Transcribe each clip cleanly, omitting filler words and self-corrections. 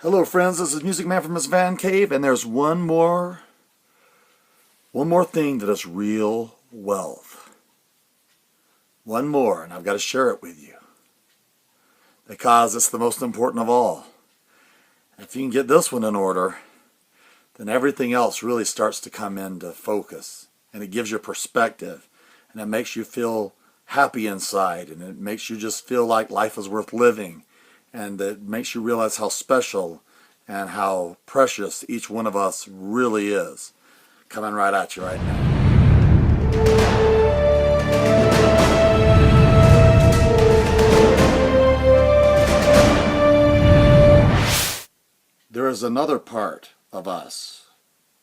Hello friends, this is Music Man from Miss Van Cave, and there's one more thing that is real wealth. One more, and I've got to share it with you. Because it's the most important of all. If you can get this one in order, then everything else really starts to come into focus. And it gives you perspective. And it makes you feel happy inside. And it makes you just feel like life is worth living. And it makes you realize how special and how precious each one of us really is. Coming right at you right now. There is another part of us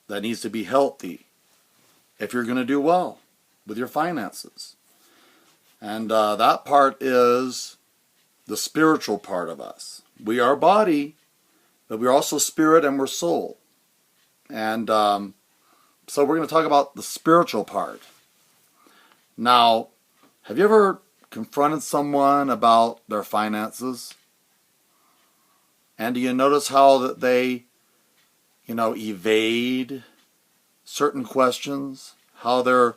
that needs to be healthy if you're going to do well with your finances. And that part is the spiritual part of us. We are body, but we're also spirit and we're soul. And so we're going to talk about the spiritual part. Now, have you ever confronted someone about their finances? And do you notice how that they, evade certain questions? How they're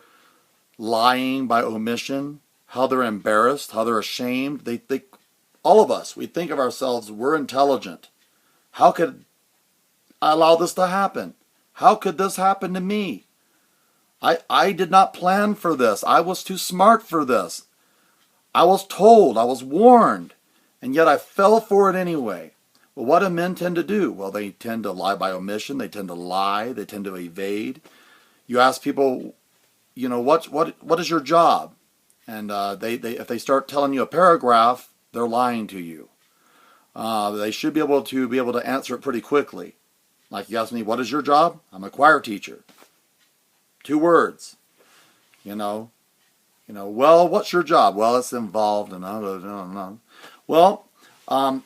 lying by omission? How they're embarrassed? How they're ashamed? They think, all of us, we think of ourselves, we're intelligent. How could I allow this to happen? How could this happen to me? I did not plan for this. I was too smart for this. I was told, I was warned, and yet I fell for it anyway. Well, what do men tend to do? Well, they tend to lie by omission. They tend to lie. They tend to evade. You ask people, what is your job? And if they start telling you a paragraph, they're lying to you. They should be able to answer it pretty quickly. Like you ask me, what is your job? I'm a choir teacher. 2 words. Well, what's your job? Well, it's involved in Well,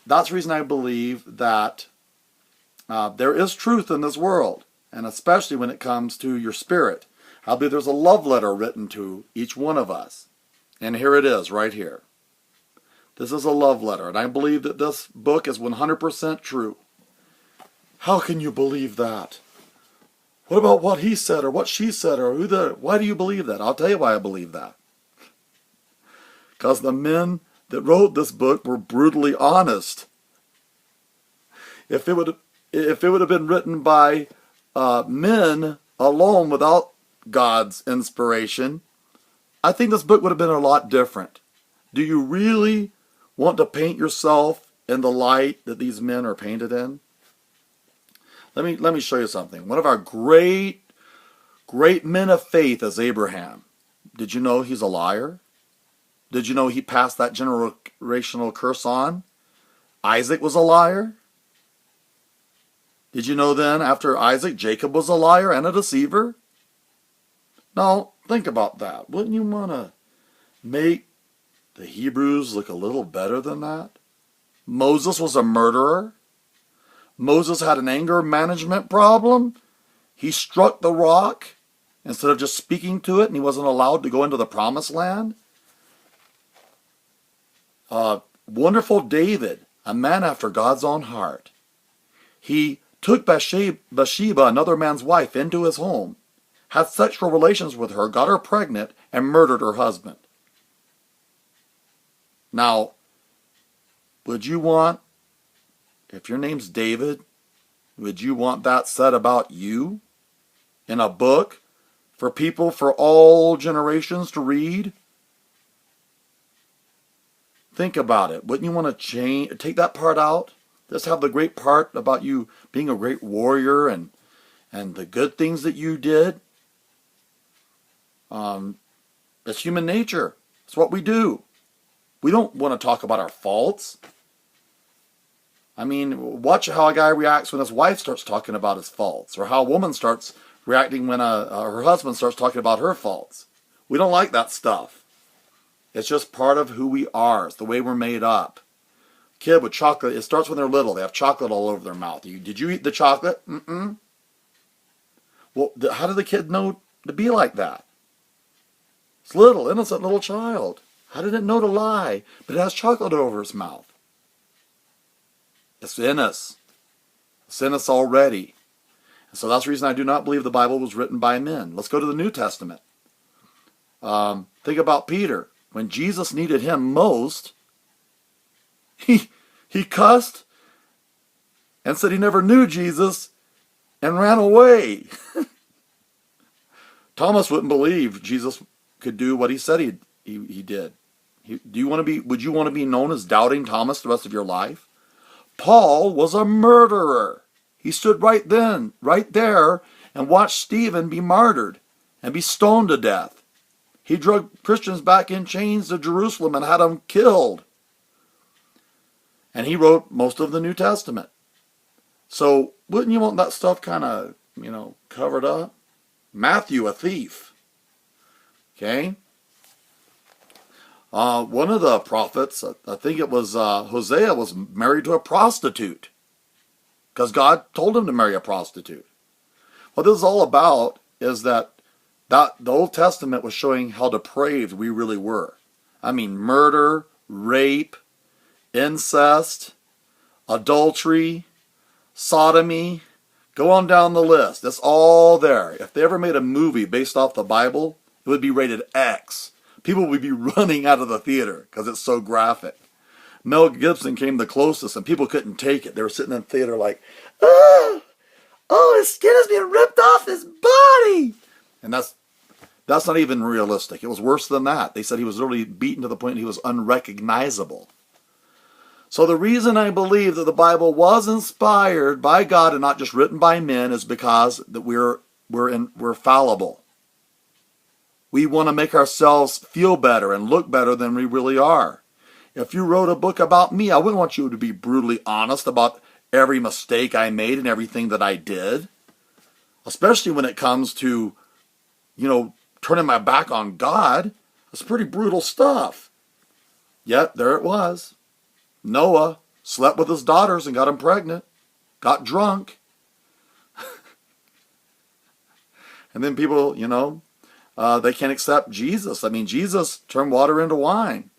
that's the reason I believe that there is truth in this world, and especially when it comes to your spirit. I believe there's a love letter written to each one of us. And here it is, right here. This is a love letter, and I believe that this book is 100% true. How can you believe that? What about what he said or what she said or why do you believe that? I'll tell you why I believe that. Because the men that wrote this book were brutally honest. If it would have been written by men alone without God's inspiration, I think this book would have been a lot different. Do you really want to paint yourself in the light that these men are painted in? Let me show you something. One of our great men of faith is Abraham. Did you know he's a liar? Did you know he passed that generational curse on? Isaac was a liar. Did you know then after Isaac, Jacob was a liar and a deceiver? Now, think about that. Wouldn't you want to make the Hebrews look a little better than that? Moses was a murderer. Moses had an anger management problem. He struck the rock instead of just speaking to it, and he wasn't allowed to go into the promised land. Wonderful David, a man after God's own heart. He took Bathsheba, another man's wife, into his home, had sexual relations with her, got her pregnant, and murdered her husband. Now, would you want, if your name's David, would you want that said about you in a book for people for all generations to read? Think about it. Wouldn't you want to take that part out? Just have the great part about you being a great warrior and the good things that you did? It's human nature. It's what we do. We don't want to talk about our faults. I mean, watch how a guy reacts when his wife starts talking about his faults, or how a woman starts reacting when her husband starts talking about her faults. We don't like that stuff. It's just part of who we are. It's the way we're made up. Kid with chocolate, it starts when they're little. They have chocolate all over their mouth. Did you eat the chocolate? Mm-mm. Well, how did the kid know to be like that? It's little, innocent little child. How did it know to lie? But it has chocolate over its mouth. It's in us. Sent us already. So that's the reason I do not believe the Bible was written by men. Let's go to the New Testament. Think about Peter. When Jesus needed him most, he cussed and said he never knew Jesus and ran away. Thomas wouldn't believe Jesus could do what he said he did. Would you want to be known as Doubting Thomas the rest of your life? Paul was a murderer. He stood right there, and watched Stephen be martyred and be stoned to death. He drug Christians back in chains to Jerusalem and had them killed. And he wrote most of the New Testament. So wouldn't you want that stuff kind of, covered up? Matthew, a thief. Okay? One of the prophets, I think it was Hosea, was married to a prostitute because God told him to marry a prostitute. What this is all about is that the Old Testament was showing how depraved we really were. I mean, murder, rape, incest, adultery, sodomy. Go on down the list. It's all there. If they ever made a movie based off the Bible, it would be rated X. People would be running out of the theater because it's so graphic. Mel Gibson came the closest, and people couldn't take it. They were sitting in the theater like, oh, his skin is being ripped off his body. And that's not even realistic. It was worse than that. They said he was literally beaten to the point he was unrecognizable. So the reason I believe that the Bible was inspired by God and not just written by men is because that we're fallible. We want to make ourselves feel better and look better than we really are. If you wrote a book about me, I wouldn't want you to be brutally honest about every mistake I made and everything that I did. Especially when it comes to, turning my back on God. That's pretty brutal stuff. Yet, there it was. Noah slept with his daughters and got them pregnant. Got drunk. And then people, they can't accept Jesus. I mean, Jesus turned water into wine.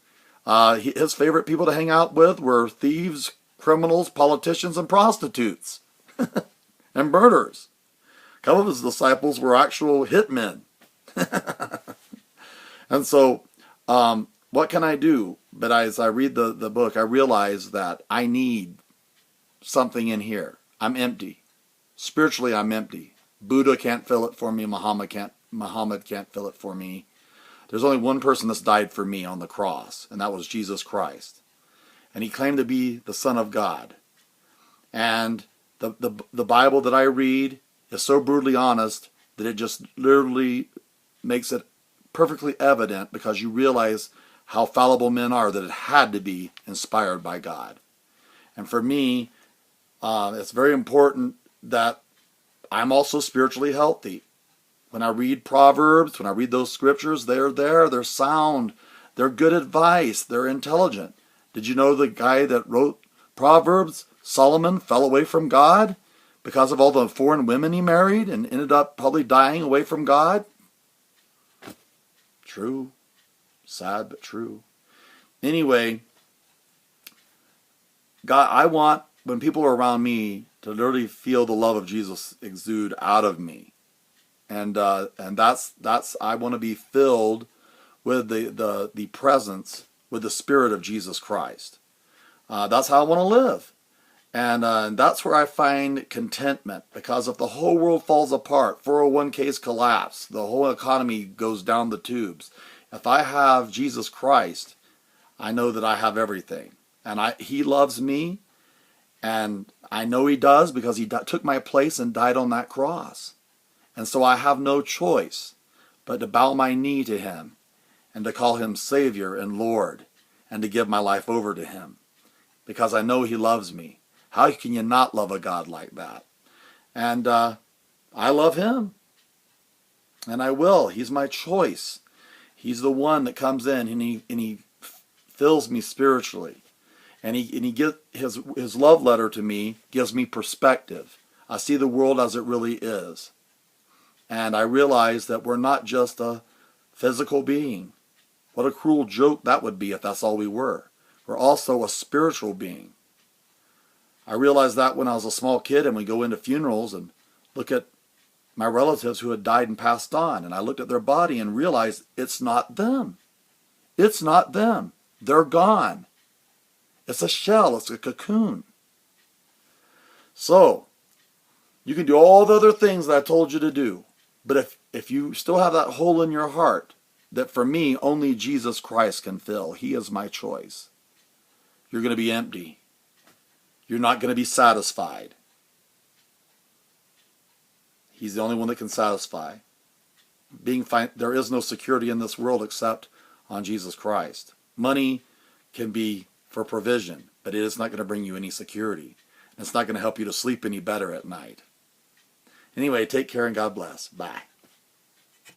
His favorite people to hang out with were thieves, criminals, politicians, and prostitutes. And murderers. A couple of his disciples were actual hitmen. And so, what can I do? But as I read the book, I realize that I need something in here. I'm empty. Spiritually, I'm empty. Buddha can't fill it for me. Muhammad can't fill it for me. There's only one person that's died for me on the cross, and that was Jesus Christ. And he claimed to be the Son of God. And the Bible that I read is so brutally honest that it just literally makes it perfectly evident, because you realize how fallible men are, that it had to be inspired by God. And for me, it's very important that I'm also spiritually healthy. When I read Proverbs, when I read those scriptures, they're there, they're sound, they're good advice, they're intelligent. Did you know the guy that wrote Proverbs, Solomon, fell away from God because of all the foreign women he married and ended up probably dying away from God? True. Sad, but true. Anyway, God, I want, when people are around me, to literally feel the love of Jesus exude out of me. And that's I want to be filled with the presence, with the Spirit of Jesus Christ. That's how I want to live. And that's where I find contentment, because if the whole world falls apart, 401ks collapse, the whole economy goes down the tubes, if I have Jesus Christ, I know that I have everything. And he loves me, and I know he does, because he took my place and died on that cross. And so I have no choice but to bow my knee to him and to call him Savior and Lord and to give my life over to him, because I know he loves me. How can you not love a God like that? And I love him, and I will. He's my choice. He's the one that comes in and he fills me spiritually. And he gives his love letter to me, gives me perspective. I see the world as it really is. And I realize that we're not just a physical being. What a cruel joke that would be if that's all we were. We're also a spiritual being. I realized that when I was a small kid and we go into funerals and look at my relatives who had died and passed on, and I looked at their body and realized it's not them. It's not them. They're gone. It's a shell. It's a cocoon. So, you can do all the other things that I told you to do. But if you still have that hole in your heart that for me only Jesus Christ can fill, He is my choice, you're going to be empty. You're not going to be satisfied. He's the only one that can satisfy. There is no security in this world except on Jesus Christ. Money can be for provision, but it is not going to bring you any security. It's not going to help you to sleep any better at night. Anyway, take care and God bless. Bye.